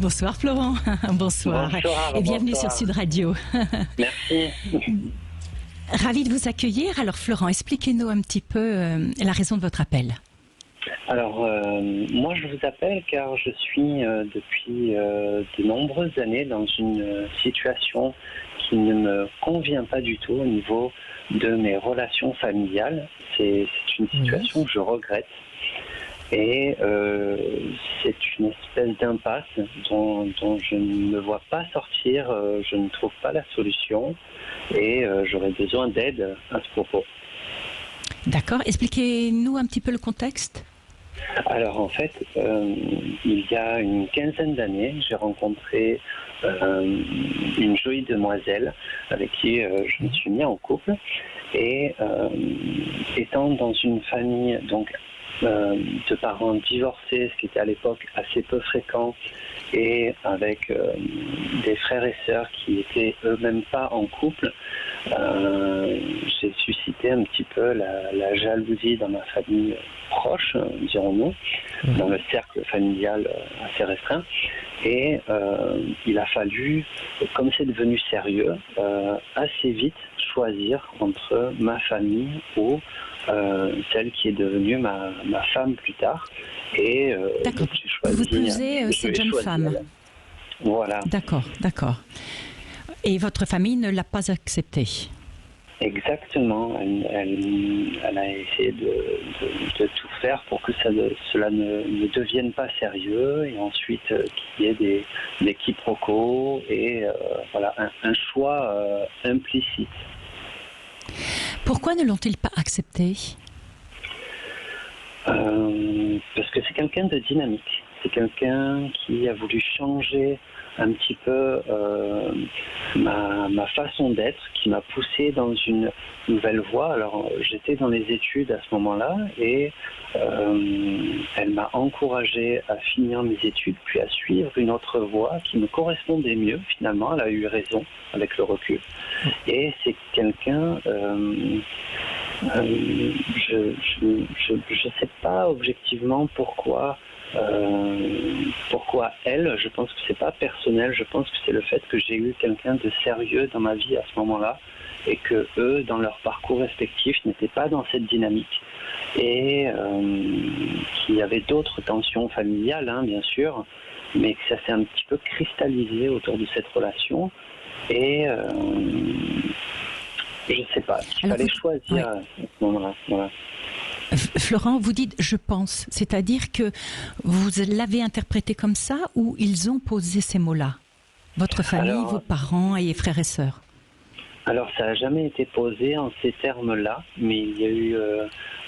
Bonsoir Florent, bonsoir. Bonsoir, Et bienvenue bonsoir. sur Sud Radio. Merci. Ravi de vous accueillir. Alors Florent, expliquez-nous un petit peu la raison de votre appel. Alors, moi je vous appelle car je suis depuis de nombreuses années dans une situation qui ne me convient pas du tout au niveau de mes relations familiales. C'est une situation que je regrette. Et c'est une espèce d'impasse dont je ne me vois pas sortir, je ne trouve pas la solution et j'aurais besoin d'aide à ce propos. D'accord, expliquez-nous un petit peu le contexte. Alors en fait, il y a une quinzaine d'années, j'ai rencontré une jolie demoiselle avec qui je me suis mis en couple et étant dans une famille donc de parents divorcés, ce qui était à l'époque assez peu fréquent, et avec des frères et sœurs qui étaient eux-mêmes pas en couple, j'ai suscité un petit peu la jalousie dans ma famille proche, dirons-nous, dans le cercle familial assez restreint. Et il a fallu, comme c'est devenu sérieux, assez vite choisir entre ma famille ou celle qui est devenue ma femme plus tard. Et D'accord. j'ai choisi, Vous épousez cette jeune femme. Elle. Voilà. D'accord, d'accord. Et votre famille ne l'a pas accepté. Exactement. Elle a essayé de tout faire pour que cela ne devienne pas sérieux et ensuite qu'il y ait des quiproquos et voilà, un choix implicite. Pourquoi ne l'ont-ils pas accepté ? Parce que c'est quelqu'un de dynamique. C'est quelqu'un qui a voulu changer un petit peu ma façon d'être, qui m'a poussé dans une nouvelle voie. Alors j'étais dans les études à ce moment-là et elle m'a encouragé à finir mes études puis à suivre une autre voie qui me correspondait mieux. Finalement, elle a eu raison avec le recul. Et c'est quelqu'un, je sais pas objectivement pourquoi elle, je pense que c'est pas personnel, je pense que c'est le fait que j'ai eu quelqu'un de sérieux dans ma vie à ce moment-là et que eux, dans leur parcours respectif, n'étaient pas dans cette dynamique et qu'il y avait d'autres tensions familiales, hein, bien sûr, mais que ça s'est un petit peu cristallisé autour de cette relation et je sais pas, il fallait choisir à ce moment-là. Voilà. Florent, vous dites « je pense », c'est-à-dire que vous l'avez interprété comme ça ou ils ont posé ces mots-là ? Votre famille, vos parents et frères et sœurs ? Alors, ça n'a jamais été posé en ces termes-là, mais il y a eu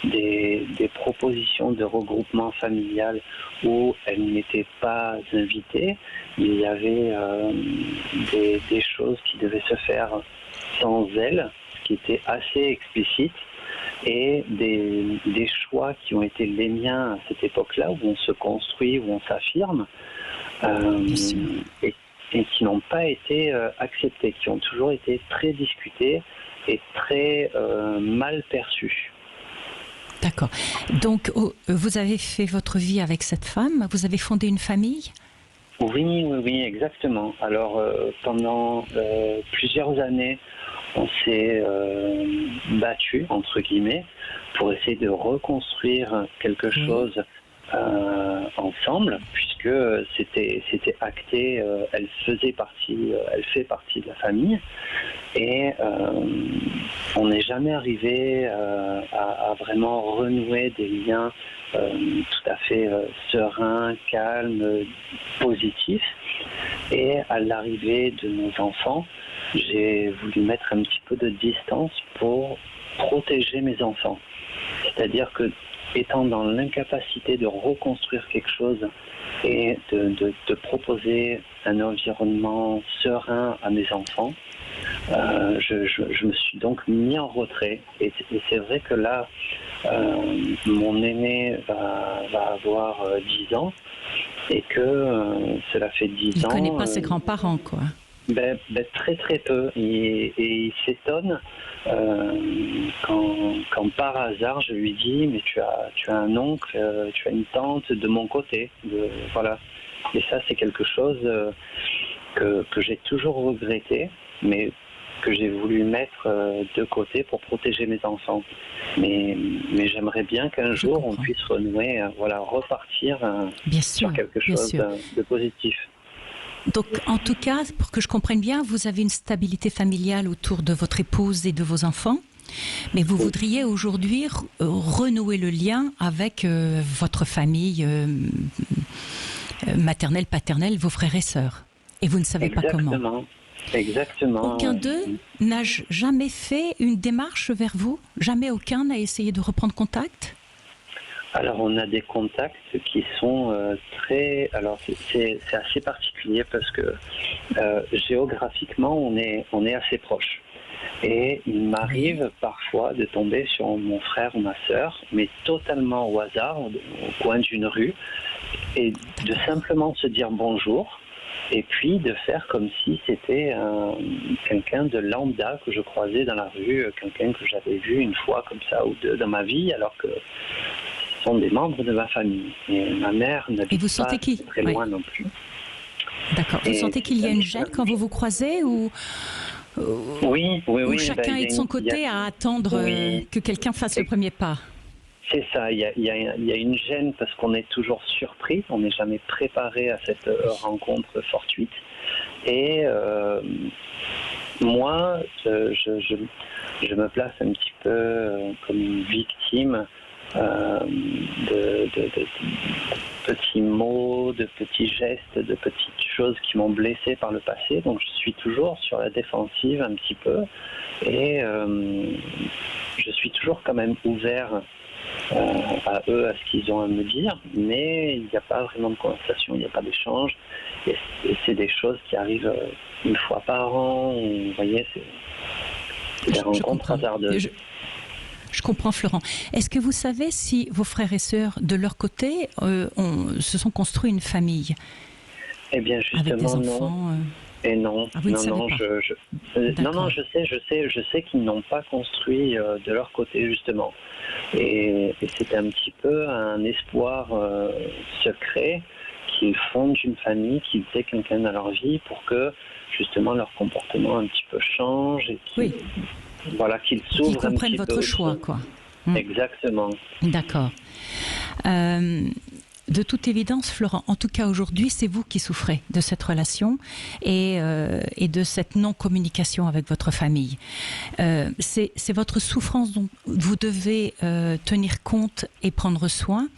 des propositions de regroupement familial où elles n'étaient pas invitées. Il y avait des choses qui devaient se faire sans elles, ce qui était assez explicite. Et des choix qui ont été les miens à cette époque-là, où on se construit, où on s'affirme, et qui n'ont pas été acceptés, qui ont toujours été très discutés et très mal perçus. D'accord. Donc, vous avez fait votre vie avec cette femme, vous avez fondé une famille ? Oui, exactement. Alors, pendant plusieurs années, on s'est battu, entre guillemets, pour essayer de reconstruire quelque chose ensemble, puisque c'était acté, elle fait partie de la famille, et on n'est jamais arrivé à vraiment renouer des liens tout à fait sereins, calmes, positifs. Et à l'arrivée de nos enfants, j'ai voulu mettre un petit peu de distance pour protéger mes enfants. C'est-à-dire que, étant dans l'incapacité de reconstruire quelque chose et de proposer un environnement serein à mes enfants, je me suis donc mis en retrait. Et c'est vrai que là, mon aîné va avoir 10 ans et que cela fait 10 ans... Il ne connaît pas ses grands-parents, quoi. Très très peu, et il s'étonne quand par hasard je lui dis mais tu as un oncle, tu as une tante de mon côté, voilà. Et ça, c'est quelque chose que j'ai toujours regretté, mais que j'ai voulu mettre de côté pour protéger mes enfants. Mais j'aimerais bien qu'un jour, on puisse renouer, repartir sur quelque chose de positif. Donc, en tout cas, pour que je comprenne bien, vous avez une stabilité familiale autour de votre épouse et de vos enfants, mais vous voudriez aujourd'hui renouer le lien avec votre famille maternelle, paternelle, vos frères et sœurs. Et vous ne savez pas comment. Exactement. Aucun d'eux n'a jamais fait une démarche vers vous? Jamais aucun n'a essayé de reprendre contact? Alors, on a des contacts qui sont très... Alors, c'est assez particulier parce que géographiquement, on est assez proches. Et il m'arrive parfois de tomber sur mon frère ou ma sœur, mais totalement au hasard, au coin d'une rue, et de simplement se dire bonjour, et puis de faire comme si c'était quelqu'un de lambda que je croisais dans la rue, quelqu'un que j'avais vu une fois comme ça ou deux dans ma vie, alors que ce sont des membres de ma famille. Et ma mère n'habite pas très loin non plus. D'accord. Vous sentez qu'il y a une gêne quand vous vous croisez ou oui. Chacun est de son côté à attendre que quelqu'un fasse le premier pas? C'est ça, il y a une gêne parce qu'on est toujours surpris, on n'est jamais préparé à cette rencontre fortuite. Et moi, je me place un petit peu comme une victime de petits mots, de petits gestes, de petites choses qui m'ont blessé par le passé. Donc je suis toujours sur la défensive un petit peu et je suis toujours quand même ouvert à eux, à ce qu'ils ont à me dire, mais il n'y a pas vraiment de conversation, il n'y a pas d'échange, et c'est des choses qui arrivent une fois par an, vous voyez, c'est des rencontres hasardeuses. Je comprends, Florent. Est-ce que vous savez si vos frères et sœurs, de leur côté, se sont construits une famille? Eh bien, justement, avec des enfants, Et non, je sais qu'ils n'ont pas construit de leur côté, justement. Et c'est un petit peu un espoir secret qu'ils fondent une famille, qu'ils aient quelqu'un dans leur vie pour que, justement, leur comportement un petit peu change et qu'ils s'ouvrent qu'ils comprennent votre choix, quoi. Exactement. D'accord. De toute évidence, Florent, en tout cas aujourd'hui, c'est vous qui souffrez de cette relation et de cette non-communication avec votre famille. C'est votre souffrance dont vous devez tenir compte et prendre soin.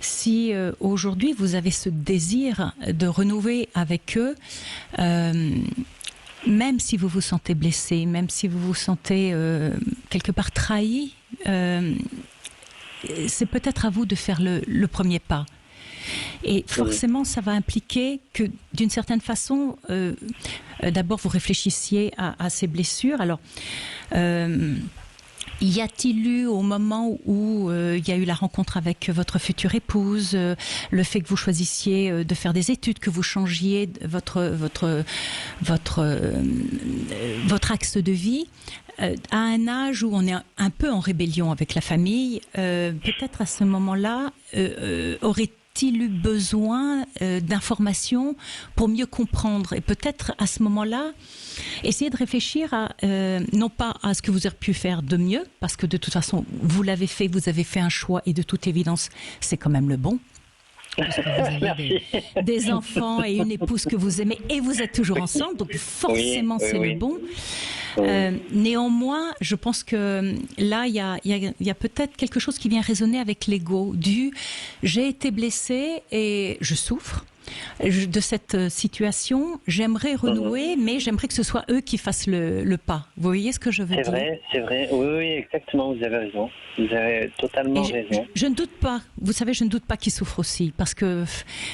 Si aujourd'hui vous avez ce désir de renouer avec eux, même si vous vous sentez blessé, même si vous vous sentez quelque part trahi, c'est peut-être à vous de faire le premier pas. Et forcément, ça va impliquer que, d'une certaine façon, d'abord vous réfléchissiez à ces blessures. Alors, y a-t-il eu, au moment où il y a eu la rencontre avec votre future épouse, le fait que vous choisissiez de faire des études, que vous changiez votre axe de vie, à un âge où on est un peu en rébellion avec la famille, peut-être à ce moment-là, aurait-il eu besoin d'informations pour mieux comprendre? Et peut-être à ce moment-là, essayer de réfléchir à, non pas à ce que vous auriez pu faire de mieux, parce que de toute façon, vous l'avez fait, vous avez fait un choix, et de toute évidence, c'est quand même le bon. Parce que vous avez des enfants et une épouse que vous aimez, et vous êtes toujours ensemble, donc forcément c'est le bon. Néanmoins, je pense que là, il y a peut-être quelque chose qui vient résonner avec l'ego du « j'ai été blessée et je souffre ». De cette situation, j'aimerais renouer, mais j'aimerais que ce soit eux qui fassent le pas. Vous voyez ce que je veux dire? C'est vrai, oui, exactement, vous avez raison. Vous avez totalement raison. Je ne doute pas, vous savez, je ne doute pas qu'ils souffrent aussi, parce que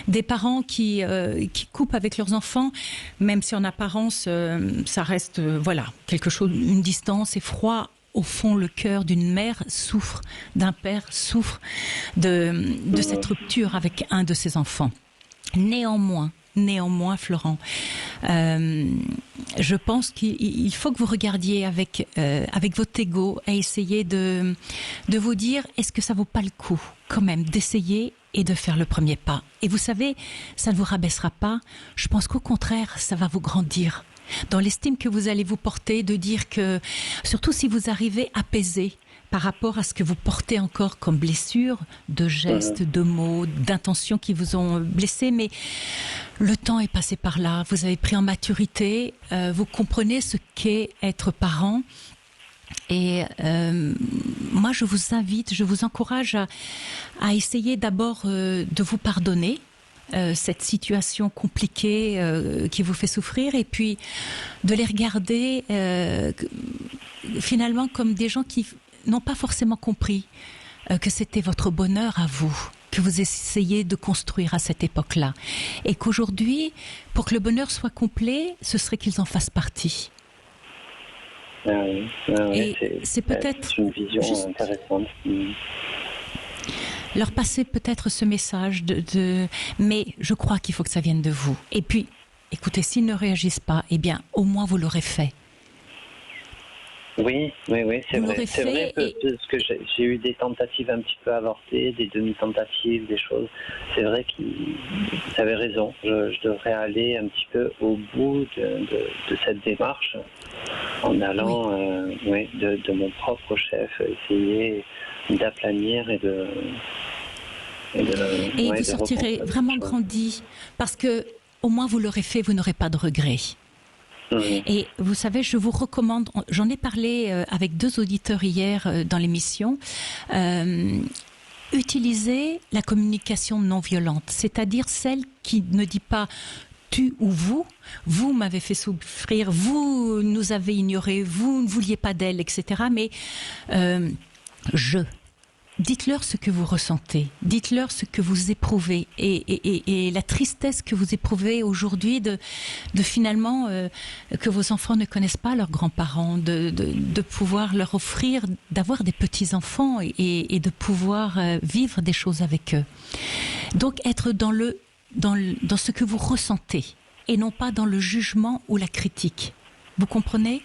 des parents qui coupent avec leurs enfants, même si en apparence, ça reste, quelque chose, une distance et froid. Au fond, le cœur d'une mère souffre, d'un père souffre de cette rupture avec un de ses enfants. Néanmoins, Florent, je pense qu'il faut que vous regardiez avec votre ego à essayer de vous dire, est-ce que ça vaut pas le coup quand même d'essayer et de faire le premier pas. Et vous savez, ça ne vous rabaissera pas. Je pense qu'au contraire, ça va vous grandir. Dans l'estime que vous allez vous porter, de dire que, surtout si vous arrivez apaisé par rapport à ce que vous portez encore comme blessure, de gestes, de mots, d'intentions qui vous ont blessé, mais le temps est passé par là, vous avez pris en maturité, vous comprenez ce qu'est être parent. Et moi, je vous invite, je vous encourage à essayer d'abord de vous pardonner cette situation compliquée qui vous fait souffrir, et puis de les regarder finalement comme des gens qui n'ont pas forcément compris que c'était votre bonheur à vous, que vous essayez de construire à cette époque-là. Et qu'aujourd'hui, pour que le bonheur soit complet, ce serait qu'ils en fassent partie. C'est peut-être une vision intéressante. Leur passer peut-être ce message mais je crois qu'il faut que ça vienne de vous. Et puis, écoutez, s'ils ne réagissent pas, eh bien, au moins vous l'aurez fait. Oui, c'est vrai. C'est vrai que j'ai eu des tentatives un petit peu avortées, des demi-tentatives, des choses. C'est vrai que vous avez raison. Je devrais aller un petit peu au bout de cette démarche en allant de mon propre chef, essayer d'aplanir et vous sortirez vraiment grandi, parce que au moins vous l'aurez fait, vous n'aurez pas de regrets. Et vous savez, je vous recommande, j'en ai parlé avec 2 auditeurs hier dans l'émission, utilisez la communication non violente, c'est-à-dire celle qui ne dit pas tu ou vous m'avez fait souffrir, vous nous avez ignorés, vous ne vouliez pas d'elle, etc. Mais dites-leur ce que vous ressentez, dites-leur ce que vous éprouvez et la tristesse que vous éprouvez aujourd'hui de finalement que vos enfants ne connaissent pas leurs grands-parents, de pouvoir leur offrir, d'avoir des petits-enfants et de pouvoir vivre des choses avec eux. Donc être dans ce que vous ressentez et non pas dans le jugement ou la critique. Vous comprenez ?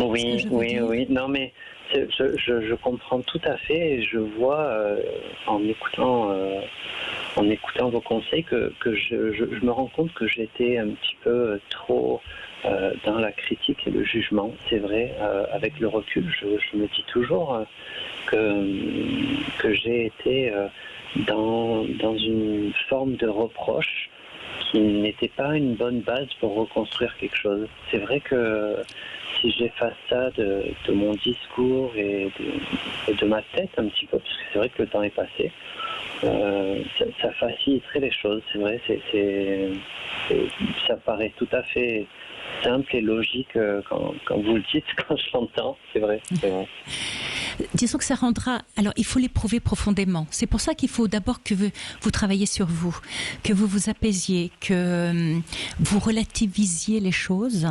Oui. Non, mais je comprends tout à fait, et je vois en écoutant vos conseils que je me rends compte que j'étais un petit peu trop dans la critique et le jugement. C'est vrai, avec le recul, je me dis toujours que j'ai été dans une forme de reproche qui n'était pas une bonne base pour reconstruire quelque chose. C'est vrai que si j'efface ça de mon discours et de ma tête un petit peu, parce que c'est vrai que le temps est passé, ça faciliterait les choses. C'est vrai, ça paraît tout à fait simple et logique quand vous le dites, quand je l'entends. C'est vrai. Disons que ça rendra... Alors, il faut l'éprouver profondément. C'est pour ça qu'il faut d'abord que vous travailliez sur vous, que vous vous apaisiez, que vous relativisiez les choses.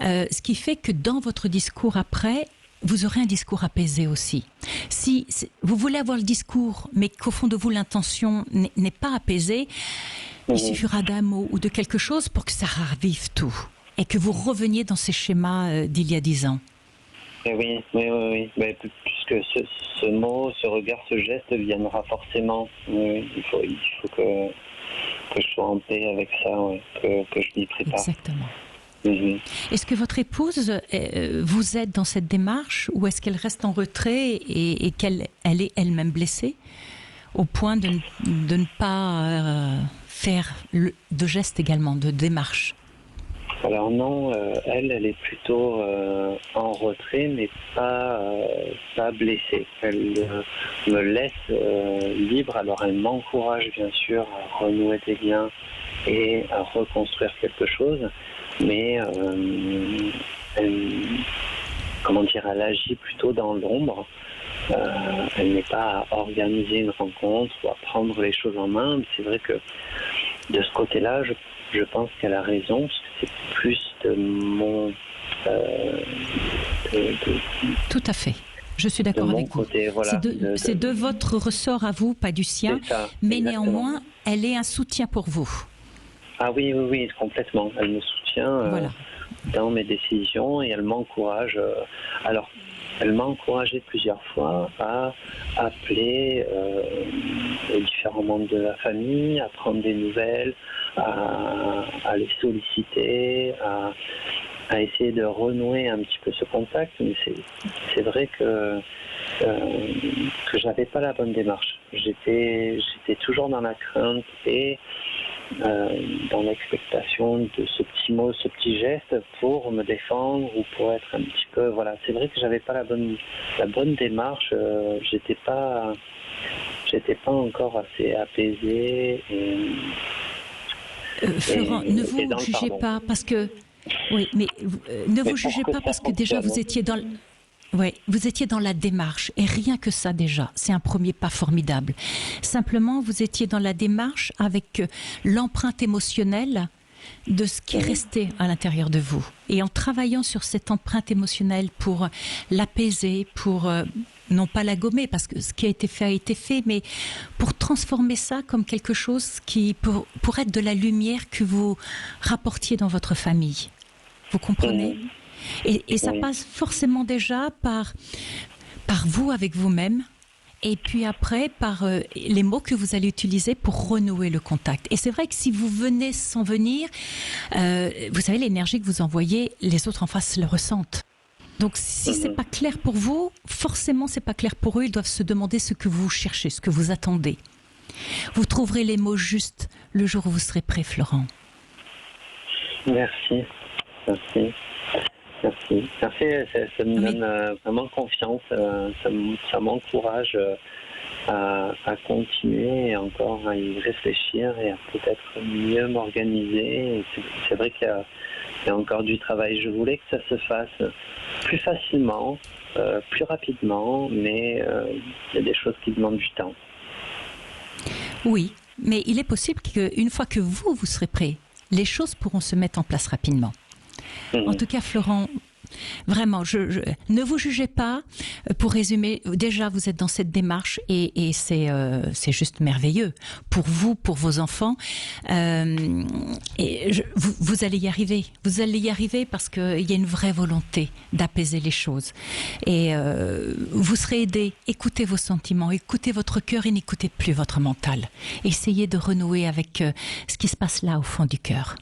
Ce qui fait que dans votre discours après, vous aurez un discours apaisé aussi. Si vous voulez avoir le discours, mais qu'au fond de vous, l'intention n'est pas apaisée, il suffira d'un mot ou de quelque chose pour que ça ravive tout et que vous reveniez dans ces schémas d'il y a 10 ans. Oui. Mais puisque ce mot, ce regard, ce geste viendra forcément. Oui, il faut que je sois en paix avec ça, que je m'y prépare. Exactement. Est-ce que votre épouse vous aide dans cette démarche, ou est-ce qu'elle reste en retrait et qu'elle est elle-même blessée au point de ne pas faire de gestes également, de démarche? Alors non, elle est plutôt en retrait, mais pas blessée. Elle me laisse libre. Alors elle m'encourage bien sûr à renouer des liens et à reconstruire quelque chose, mais elle agit plutôt dans l'ombre. Elle n'est pas à organiser une rencontre ou à prendre les choses en main. Mais c'est vrai que de ce côté-là, je pense qu'elle a raison, parce que c'est plus de mon... Tout à fait. Je suis d'accord avec vous. Côté, voilà, c'est de votre ressort à vous, pas du sien. Ça, mais exactement. Néanmoins, elle est un soutien pour vous. Ah oui, complètement. Elle me soutient dans mes décisions et elle m'encourage. Alors, elle m'a encouragé plusieurs fois à appeler les différents membres de la famille, à prendre des nouvelles, à les solliciter, à essayer de renouer un petit peu ce contact. Mais c'est vrai que j'avais pas la bonne démarche. J'étais toujours dans la crainte et dans l'expectation de ce petit mot, ce petit geste pour me défendre ou pour être un petit peu... Voilà, c'est vrai que j'avais pas la bonne démarche. J'étais pas encore assez apaisé. Florent, ne vous jugez pas parce que... Oui, mais ne vous jugez pas parce que déjà vous étiez dans... Oui, vous étiez dans la démarche et rien que ça déjà, c'est un premier pas formidable. Simplement, vous étiez dans la démarche avec l'empreinte émotionnelle de ce qui est resté à l'intérieur de vous. Et en travaillant sur cette empreinte émotionnelle pour l'apaiser, pour non pas la gommer parce que ce qui a été fait a été fait, mais pour transformer ça comme quelque chose qui pour être de la lumière que vous rapportiez dans votre famille. Vous comprenez ? Et ça passe forcément déjà par vous avec vous-même et puis après par les mots que vous allez utiliser pour renouer le contact. Et c'est vrai que si vous venez sans venir, vous savez, l'énergie que vous envoyez, les autres en face le ressentent. Donc si c'est pas clair pour vous, forcément c'est pas clair pour eux, ils doivent se demander ce que vous cherchez, ce que vous attendez. Vous trouverez les mots justes le jour où vous serez prêt, Florent. Merci. Merci, ça me donne vraiment confiance, ça m'encourage à continuer et encore à y réfléchir et à peut-être mieux m'organiser. Et c'est vrai qu'il y a encore du travail. Je voulais que ça se fasse plus facilement, plus rapidement, mais il y a des choses qui demandent du temps. Oui, mais il est possible qu'une fois que vous serez prêt, les choses pourront se mettre en place rapidement. En tout cas, Florent, vraiment, ne vous jugez pas. Pour résumer, déjà, vous êtes dans cette démarche et c'est juste merveilleux pour vous, pour vos enfants. Vous allez y arriver. Vous allez y arriver parce qu'il y a une vraie volonté d'apaiser les choses. Et vous serez aidés. Écoutez vos sentiments, écoutez votre cœur et n'écoutez plus votre mental. Essayez de renouer avec ce qui se passe là au fond du cœur.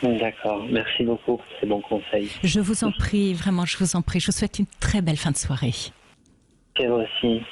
D'accord, merci beaucoup pour ces bons conseils. Je vous en prie, vraiment, je vous en prie. Je vous souhaite une très belle fin de soirée. Et vous aussi.